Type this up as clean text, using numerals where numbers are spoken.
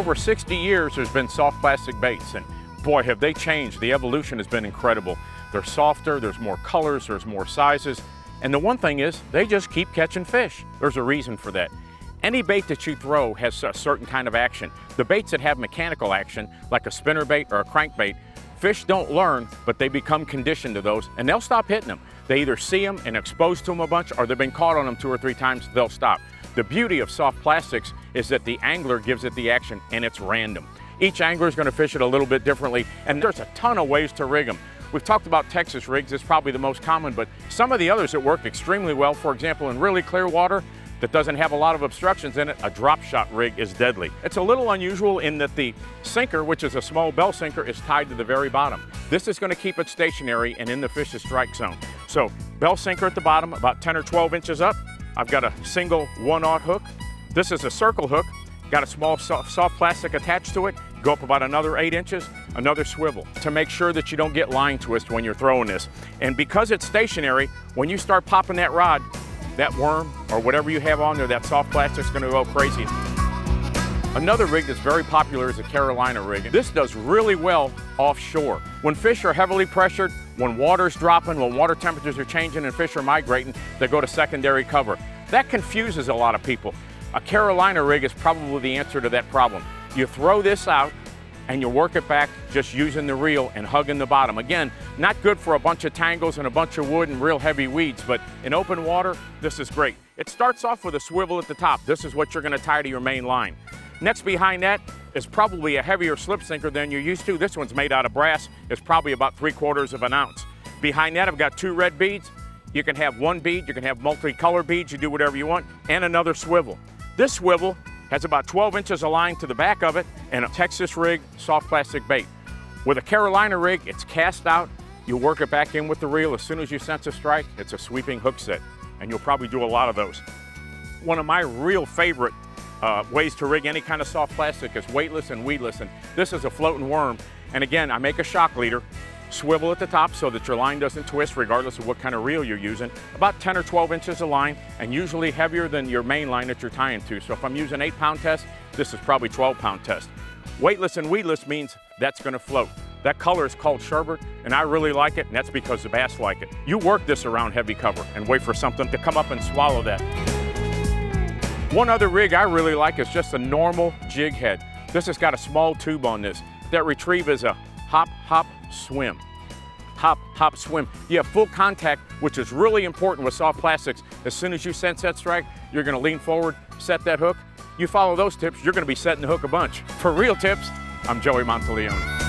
over 60 years, there's been soft plastic baits, and boy, have they changed. The evolution has been incredible. They're softer, there's more colors, there's more sizes, and the one thing is, they just keep catching fish. There's a reason for that. Any bait that you throw has a certain kind of action. The baits that have mechanical action, like a spinner bait or a crankbait, fish don't learn, but they become conditioned to those, and they'll stop hitting them. They either see them and exposed to them a bunch, or they've been caught on them 2 or 3 times, they'll stop. The beauty of soft plastics is that the angler gives it the action, and it's random. Each angler is going to fish it a little bit differently, and there's a ton of ways to rig them. We've talked about Texas rigs, it's probably the most common, but some of the others that work extremely well, for example, in really clear water that doesn't have a lot of obstructions in it, a drop shot rig is deadly. It's a little unusual in that the sinker, which is a small bell sinker, is tied to the very bottom. This is going to keep it stationary and in the fish's strike zone. So bell sinker at the bottom, about 10 or 12 inches up. I've got a single 1/0 hook. This is a circle hook, got a small soft plastic attached to it. Go up about another 8 inches, another swivel to make sure that you don't get line twist when you're throwing this. And because it's stationary, when you start popping that rod, that worm or whatever you have on there, that soft plastic's gonna go crazy. Another rig that's very popular is a Carolina rig. This does really well offshore. When fish are heavily pressured, when water's dropping, when water temperatures are changing and fish are migrating, they go to secondary cover. That confuses a lot of people. A Carolina rig is probably the answer to that problem. You throw this out and you work it back just using the reel and hugging the bottom. Again, not good for a bunch of tangles and a bunch of wood and real heavy weeds, but in open water, this is great. It starts off with a swivel at the top. This is what you're gonna tie to your main line. Next behind that is probably a heavier slip sinker than you're used to. This one's made out of brass. It's probably about 3/4 of an ounce. Behind that, I've got 2 red beads. You can have 1 bead, you can have multicolor beads, you do whatever you want, and another swivel. This swivel has about 12 inches of line to the back of it and a Texas rig soft plastic bait. With a Carolina rig, it's cast out. You work it back in with the reel. As soon as you sense a strike, it's a sweeping hook set, and you'll probably do a lot of those. One of my real favorite ways to rig any kind of soft plastic is weightless and weedless, and this is a floating worm. And again, I make a shock leader, swivel at the top so that your line doesn't twist regardless of what kind of reel you're using. About 10 or 12 inches of line, and usually heavier than your main line that you're tying to. So if I'm using 8-pound test, this is probably 12-pound test. Weightless and weedless means that's gonna float. That color is called sherbet, and I really like it, and that's because the bass like it. You work this around heavy cover and wait for something to come up and swallow that. One other rig I really like is just a normal jig head. This has got a small tube on this. That retrieve is a hop, hop, swim. Hop, hop, swim. You have full contact, which is really important with soft plastics. As soon as you sense that strike, you're gonna lean forward, set that hook. You follow those tips, you're gonna be setting the hook a bunch. For Reel Tips, I'm Joey Monteleone.